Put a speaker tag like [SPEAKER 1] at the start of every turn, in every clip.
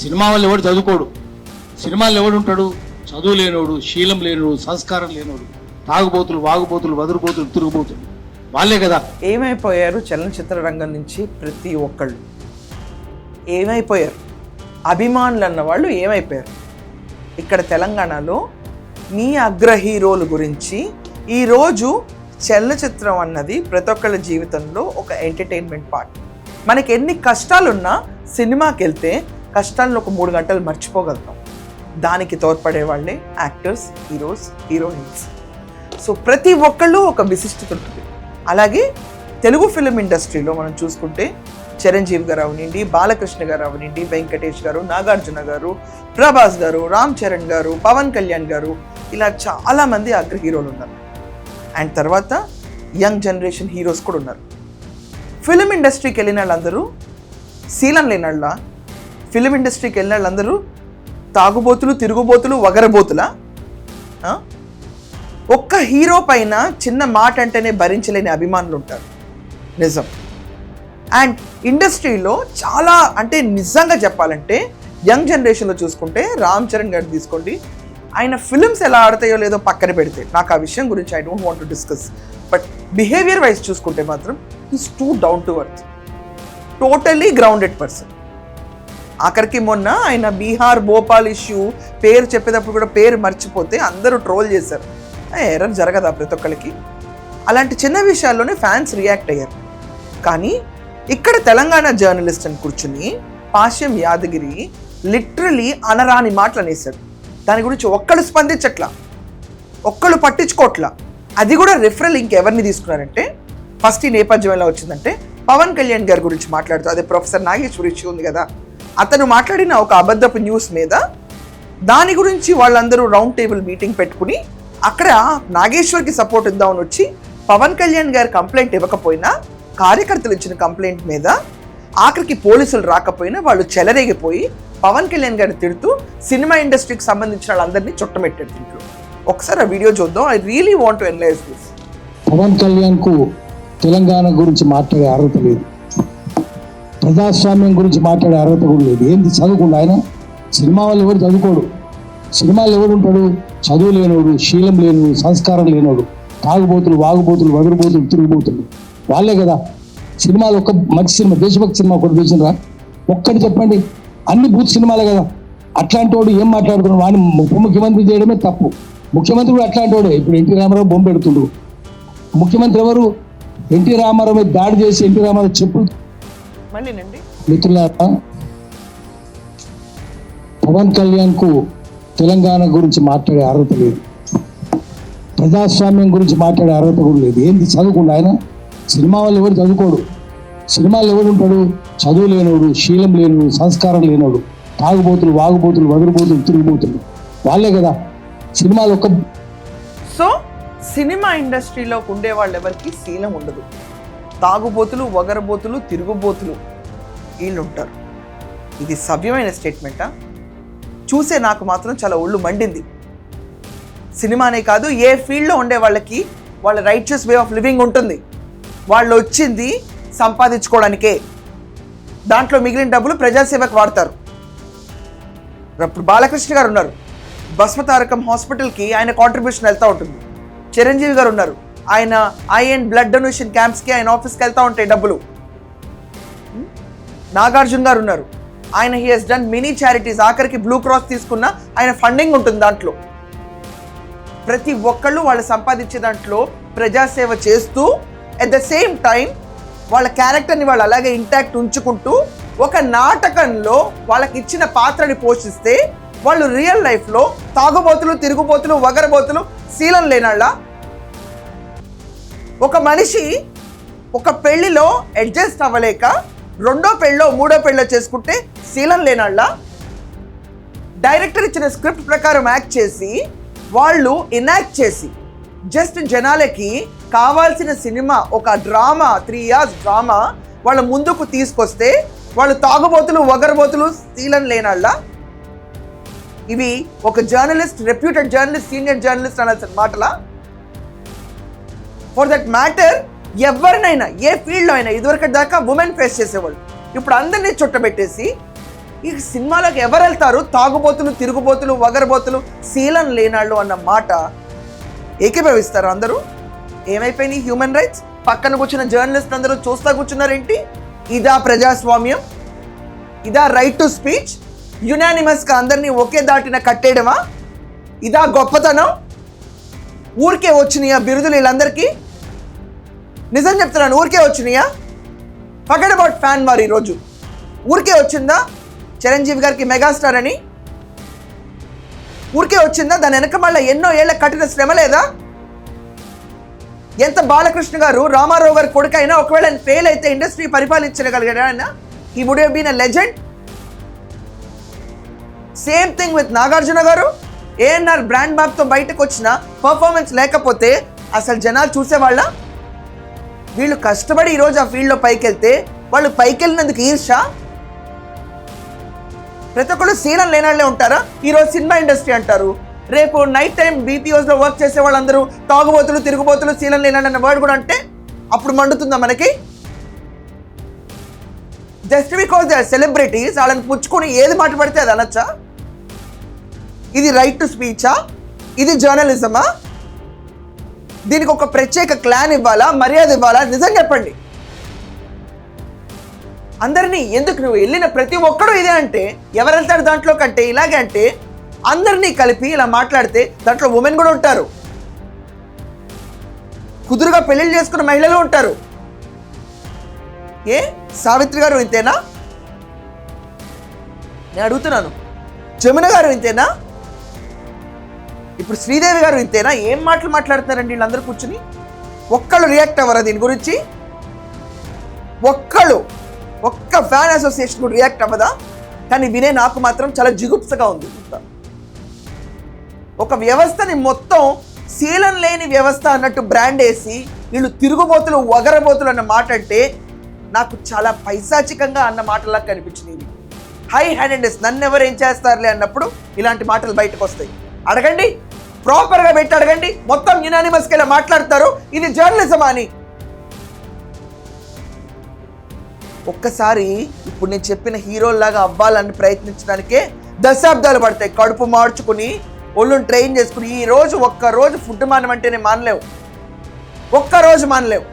[SPEAKER 1] Cinema వాళ్ళు ఎవడు చదువుకోడు, సినిమాలు ఎవడు ఉంటాడు? చదువు లేనోడు, శీలం లేనోడు, సంస్కారం లేనోడు, తాగుబోతులు, వాగుబోతులు, వదురుబోతులు, తిరుగుబోతులు వాళ్ళే కదా.
[SPEAKER 2] ఏమైపోయారు చలనచిత్ర రంగం నుంచి ప్రతి ఒక్కళ్ళు? ఏమైపోయారు? అభిమానులు అన్న వాళ్ళు ఏమైపోయారు? ఇక్కడ తెలంగాణలో మీ అగ్ర హీరోల గురించి ఈరోజు చలనచిత్రం అన్నది ప్రతి ఒక్కళ్ళ జీవితంలో ఒక ఎంటర్టైన్మెంట్ పార్ట్. మనకి ఎన్ని కష్టాలున్నా సినిమాకి వెళ్తే కష్టాలను ఒక 3 గంటలు మర్చిపోగలుగుతాం. దానికి తోడ్పడే వాళ్ళే యాక్టర్స్, హీరోస్, హీరోయిన్స్. సో ప్రతి ఒక్కళ్ళు ఒక విశిష్టత ఉంటుంది. అలాగే తెలుగు ఫిలిం ఇండస్ట్రీలో మనం చూసుకుంటే చిరంజీవి గారు అవనండి, బాలకృష్ణ గారు అవనండి, వెంకటేష్ గారు, నాగార్జున గారు, ప్రభాస్ గారు, రామ్ చరణ్ గారు, పవన్ కళ్యాణ్ గారు, ఇలా చాలామంది అగ్ర హీరోలు ఉన్నారు. అండ్ తర్వాత యంగ్ జనరేషన్ హీరోస్ కూడా ఉన్నారు. ఫిలిం ఇండస్ట్రీకి వెళ్ళిన వాళ్ళందరూ శీలం లేనళ్ళ? ఫిలిం ఇండస్ట్రీకి వెళ్ళిన వాళ్ళందరూ తాగుబోతులు, తిరుగుబోతులు, వగరబోతులా? ఒక్క హీరో పైన చిన్న మాట అంటేనే భరించలేని అభిమానులు ఉంటారు, నిజం. అండ్ ఇండస్ట్రీలో చాలా, అంటే నిజంగా చెప్పాలంటే యంగ్ జనరేషన్లో చూసుకుంటే రామ్ చరణ్ గారు తీసుకోండి, ఆయన ఫిల్మ్స్ ఎలా ఆడతాయో లేదో పక్కన పెడితే, నాకు ఆ విషయం గురించి I don't want to discuss, but behaviour wise చూసుకుంటే మాత్రం is two down to earth, totally grounded person. ఆఖరికి మొన్న ఆయన బీహార్ భోపాల్ ఇష్యూ పేరు చెప్పేటప్పుడు కూడా పేరు మర్చిపోతే అందరూ ట్రోల్ చేశారు. ఎర్రర్ జరగదా ప్రతి ఒక్కరికి? అలాంటి చిన్న విషయాల్లోనే ఫ్యాన్స్ రియాక్ట్ అయ్యారు. కానీ ఇక్కడ తెలంగాణ జర్నలిస్ట్ అని కూర్చుని పాశ్యం యాదగిరి లిటరలీ అనరాని మాటలు అనేసాడు. దాని గురించి ఒక్కళ్ళు స్పందించట్లా, ఒక్కళ్ళు పట్టించుకోవట్లా. అది కూడా రిఫరల్ ఇంకెవరిని తీసుకున్నారంటే, ఫస్ట్ ఈ నేపథ్యం ఎలా వచ్చిందంటే పవన్ కళ్యాణ్ గారి గురించి మాట్లాడుతూ, అదే ప్రొఫెసర్ నాగేశ్వరి ఇష్యూ ఉంది కదా, అతను మాట్లాడిన ఒక అబద్ధపు న్యూస్ మీద దాని గురించి వాళ్ళందరూ రౌండ్ టేబుల్ మీటింగ్ పెట్టుకుని అక్కడ నాగేశ్వర్కి సపోర్ట్ ఇద్దామని వచ్చి పవన్ కళ్యాణ్ గారు కంప్లైంట్ ఇవ్వకపోయినా కార్యకర్తలు ఇచ్చిన కంప్లైంట్ మీద ఆఖరికి పోలీసులు రాకపోయినా వాళ్ళు చెలరేగిపోయి పవన్ కళ్యాణ్ గారిని తిడుతూ సినిమా ఇండస్ట్రీకి సంబంధించిన వాళ్ళందరినీ చుట్టమెట్టారు దీంట్లో. ఒకసారి ఆ వీడియో చూద్దాం. I really want to analyse this.
[SPEAKER 1] Pavan Kalyan కు తెలంగాణ గురించి మాట్లాడే అర్హత లేదు, ప్రజాస్వామ్యం గురించి మాట్లాడే అర్హత కూడా లేదు. ఏంది చదువుకుండా ఆయన? సినిమా వాళ్ళు ఎవరు చదువుకోడు, సినిమాలు ఎవరు ఉంటాడు? చదువు లేనోడు, శీలం లేనోడు, సంస్కారం లేనోడు, తాగుబోతులు, వాగుబోతులు, వదురుబోతులు, తిరుగుబోతులు వాళ్ళే కదా. సినిమాలు ఒక్క మంచి సినిమా, దేశభక్తి సినిమా ఒకటి చూసినరా? ఒక్కటి చెప్పండి. అన్ని బూత్ సినిమాలే కదా. అట్లాంటి వాడు ఏం మాట్లాడుతున్నాడు? వాడిని ఉప ముఖ్యమంత్రి చేయడమే తప్పు. ముఖ్యమంత్రి కూడా అట్లాంటి వాడే. ఇప్పుడు ఎన్టీ రామారావు బొమ్మ పెడుతుండ్రు. ముఖ్యమంత్రి ఎవరు? ఎన్టీ రామారావు మీద దాడి చేసి ఎన్టీ రామారావు చెప్పు. మిత్రులారా, పవన్ కళ్యాణ్ కు తెలంగాణ గురించి మాట్లాడే అర్హత లేదు, ప్రజాస్వామ్యం గురించి మాట్లాడే అర్హత కూడా లేదు. ఏంది చదువుకుండా ఆయన? సినిమా వాళ్ళు ఎవరు చదువుకోడు, సినిమాలు ఎవరు ఉంటాడు? చదువు లేనోడు, శీలం లేనోడు, సంస్కారం లేనోడు, తాగుబోతులు, వాగుబోతులు, వదురుబోతులు, తిరుగుబోతులు వాళ్ళే కదా. సినిమాలు ఒక్క
[SPEAKER 2] సో సినిమా ఇండస్ట్రీలో ఉండే వాళ్ళు ఎవరికి శీలం ఉండదు. తాగుబోతులు, వగరబోతులు, తిరుగుబోతులు వీళ్ళు ఉంటారు. ఇది సవ్యమైన స్టేట్మెంటా? చూసే నాకు మాత్రం చాలా ఒళ్ళు మండింది. సినిమానే కాదు, ఏ ఫీల్డ్లో ఉండే వాళ్ళకి వాళ్ళ రైచియస్ వే ఆఫ్ లివింగ్ ఉంటుంది. వాళ్ళు వచ్చింది సంపాదించుకోవడానికే, దాంట్లో మిగిలిన డబ్బులు ప్రజాసేవకు వాడతారు. ఇప్పుడు బాలకృష్ణ గారు ఉన్నారు, భస్మతారకం హాస్పిటల్కి ఆయన కాంట్రిబ్యూషన్ వెళ్తూ ఉంటుంది. చిరంజీవి గారు ఉన్నారు, ఆయన ఐ అండ్ బ్లడ్ డొనేషన్ క్యాంప్స్కి ఆయన ఆఫీస్కి వెళ్తూ ఉంటాయి డబ్బులు. నాగార్జున గారు ఉన్నారు, ఆయన he has done many charities, ఆఖరికి బ్లూ క్రాస్ తీసుకున్న ఆయన ఫండింగ్ ఉంటుంది దాంట్లో. ప్రతి ఒక్కళ్ళు వాళ్ళు సంపాదించే దాంట్లో ప్రజాసేవ చేస్తూ అట్ ద సేమ్ టైం వాళ్ళ క్యారెక్టర్ని వాళ్ళు అలాగే ఇంటాక్ట్ ఉంచుకుంటూ ఒక నాటకంలో వాళ్ళకి ఇచ్చిన పాత్రని పోషిస్తే వాళ్ళు రియల్ లైఫ్లో తాగుబోతులు, తిరుగుబోతులు, వగరబోతులు, శీలం లేనాళ్ళ? ఒక మనిషి ఒక పెళ్లిలో అడ్జస్ట్ అవ్వలేక రెండో పెళ్ళో మూడో పెళ్ళో చేసుకుంటే శీలం లేనాళ్ళ? డైరెక్టర్ ఇచ్చిన స్క్రిప్ట్ ప్రకారం యాక్ట్ చేసి వాళ్ళు ఇనాక్ట్ చేసి జస్ట్ జనాలకి కావాల్సిన సినిమా, ఒక డ్రామా, 3 years డ్రామా వాళ్ళ ముందుకు తీసుకొస్తే వాళ్ళు తాగుబోతులు, వగరబోతులు, శీలం లేనాళ్ళ? ఇవి ఒక journalist, reputed journalist, senior journalist అనాల్సిన మాటలా? ఫర్ దట్ మ్యాటర్ ఎవరినైనా ఏ ఫీల్డ్లో అయినా, ఇదివరకు దాకా ఉమెన్ ఫేస్ చేసేవాళ్ళు, ఇప్పుడు అందరినీ చుట్టబెట్టేసి ఈ సినిమాలకు ఎవరు వెళ్తారు? తాగుబోతులు, తిరుగుబోతులు, వగరబోతులు, శీలం లేనాళ్ళు అన్న మాట ఏకీభవిస్తారు అందరూ. ఏమైపోయినాయి హ్యూమన్ రైట్స్? పక్కన కూర్చున్న జర్నలిస్ట్ అందరూ చూస్తా కూర్చున్నారేంటి? ఇదా ప్రజాస్వామ్యం? ఇదా రైట్ టు స్పీచ్? యునానిమస్గా అందరినీ ఒకే దాటిన కట్టేయడమా? ఇదా గొప్పతనం? ఊరికే వచ్చినాయా బిరుదులు వీళ్ళందరికీ? నిజం చెప్తున్నాను, ఊరికే వచ్చినాయా? Forget about fan war. ఈరోజు ఊరికే వచ్చిందా చిరంజీవి గారికి మెగాస్టార్ అని? ఊరికే వచ్చిందా? దాని వెనక మళ్ళీ ఎన్నో ఏళ్ళ కఠిన శ్రమ లేదా? ఎంత బాలకృష్ణ గారు రామారావు గారి కొడుకైనా ఒకవేళ ఆయన ఫెయిల్ అయితే ఇండస్ట్రీ పరిపాలించగలిగాడు ఆయన. He would have been a legend. Same thing with Nagarjuna గారు. ఏఎన్ఆర్ బ్రాండ్ మ్యాప్తో బయటకు వచ్చిన పర్ఫార్మెన్స్ లేకపోతే అసలు జనాలు చూసేవాళ్ళ? వీళ్ళు కష్టపడి ఈరోజు ఆ ఫీల్డ్లో పైకి వెళ్తే వాళ్ళు పైకి వెళ్ళినందుకు ఈర్ష? ప్రతి ఒక్కళ్ళు శీలం లేనాళ్ళే ఉంటారా? ఈరోజు సినిమా ఇండస్ట్రీ అంటారు, రేపు నైట్ టైం బీపీఓస్లో వర్క్ చేసే వాళ్ళందరూ తాగుబోతులు, తిరుగుబోతులు, శీలం లేనాళ్ళు అన్న వర్డ్ కూడా అంటే అప్పుడు మండుతుందా మనకి? Just because they are celebrities వాళ్ళని పుచ్చుకొని ఏది మాట పడితే అది అనొచ్చా? ఇది రైట్ టు స్పీచా? ఇది జర్నలిజమా? దీనికి ఒక ప్రత్యేక క్లాన్ ఇవ్వాలా, మర్యాద ఇవ్వాలా? నిజం చెప్పండి. అందరినీ ఎందుకు? నువ్వు వెళ్ళిన ప్రతి ఒక్కడు ఇదే అంటే ఎవరు వెళ్తారు దాంట్లో కంటే? ఇలాగే అంటే అందరినీ కలిపి ఇలా మాట్లాడితే దాంట్లో ఉమెన్ కూడా ఉంటారు, కుదురుగా పెళ్లిళ్ళు చేసుకున్న మహిళలు ఉంటారు. ఏ సావిత్రి గారు ఇంతేనా? నేను అడుగుతున్నాను. జమున గారు ఇంతేనా? ఇప్పుడు శ్రీదేవి గారు ఇంతేనా? ఏం మాటలు మాట్లాడుతున్నారండి వీళ్ళందరూ కూర్చుని? ఒక్కళ్ళు రియాక్ట్ అవ్వరా దీని గురించి? ఒక్క ఫ్యాన్ అసోసియేషన్ కూడా రియాక్ట్ అవ్వదా? కానీ వినే నాకు మాత్రం చాలా జిగుప్సగా ఉంది. ఒక వ్యవస్థని మొత్తం శీలం లేని వ్యవస్థ అన్నట్టు బ్రాండ్ వేసి వీళ్ళు తిరుగుబోతులు, వగరబోతులు అన్న మాట అంటే నాకు చాలా పైశాచికంగా అన్న మాటలా కనిపించింది. హై హ్యాండెడ్నెస్, నన్ను ఎవరు ఏం చేస్తారులే అన్నప్పుడు ఇలాంటి మాటలు బయటకు వస్తాయి. అడగండి, ప్రాపర్గా పెట్టి అడగండి. మొత్తం యునానిమస్గా ఇలా మాట్లాడతారు, ఇది జర్నలిజమా అని. ఒక్కసారి ఇప్పుడు నేను చెప్పిన హీరోల్లాగా అవ్వాలని ప్రయత్నించడానికే దశాబ్దాలు పడతాయి. కడుపు మార్చుకుని ఒళ్ళుని ట్రైన్ చేసుకుని ఈ రోజు ఒక్కరోజు ఫుడ్ మానమంటేనే మానలేవు, ఒక్కరోజు మానలేవు.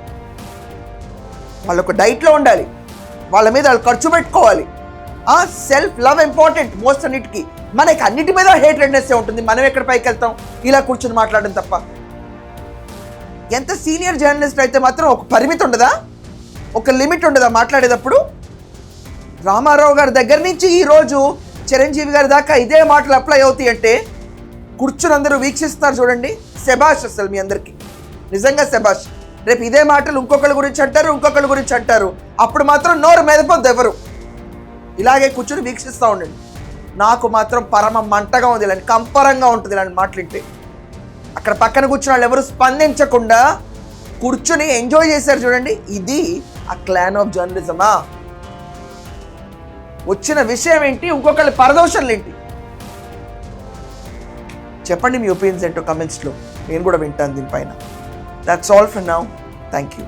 [SPEAKER 2] వాళ్ళొక డైట్లో ఉండాలి, వాళ్ళ మీద వాళ్ళు ఖర్చు పెట్టుకోవాలి. సెల్ఫ్ లవ్ ఇంపార్టెంట్ మోస్ట్ అన్నిటికీ. మనకి అన్నిటి మీద హేట్రెడ్నెస్ ఉంటుంది. మనం ఎక్కడ పైకి వెళ్తాం ఇలా కూర్చొని మాట్లాడడం తప్ప? ఎంత సీనియర్ జర్నలిస్ట్ అయితే మాత్రం ఒక పరిమితి ఉండదా, ఒక లిమిట్ ఉండదా మాట్లాడేటప్పుడు? రామారావు గారి దగ్గర నుంచి ఈరోజు చిరంజీవి గారి దాకా ఇదే మాటలు అప్లై అవుతాయి అంటే కూర్చుని అందరూ వీక్షిస్తారు చూడండి. శభాష్ అసలు మీ అందరికీ, నిజంగా శభాష్. రేపు ఇదే మాటలు ఇంకొకళ్ళ గురించి అంటారు, ఇంకొకళ్ళ గురించి అంటారు. అప్పుడు మాత్రం నోరు మెదపొద్దు ఎవరు. ఇలాగే కూర్చొని వీక్షిస్తూ ఉండండి. నాకు మాత్రం పరమ మంటగా ఉంది, ఇలాంటి కంపరంగా ఉంటుంది ఇలాంటి మాటలింటే. అక్కడ పక్కన కూర్చున్న వాళ్ళు ఎవరు స్పందించకుండా కూర్చుని ఎంజాయ్ చేశారు చూడండి. ఇది ఆ క్లాన్ ఆఫ్ జర్నలిజమా? వచ్చిన విషయం ఏంటి, ఇంకొకళ్ళ పరదోషాలు ఏంటి? చెప్పండి మీ ఒపీనియన్స్ ఏంటో కమెంట్స్లో, నేను కూడా వింటాను దీనిపైన. That's all for now. Thank you.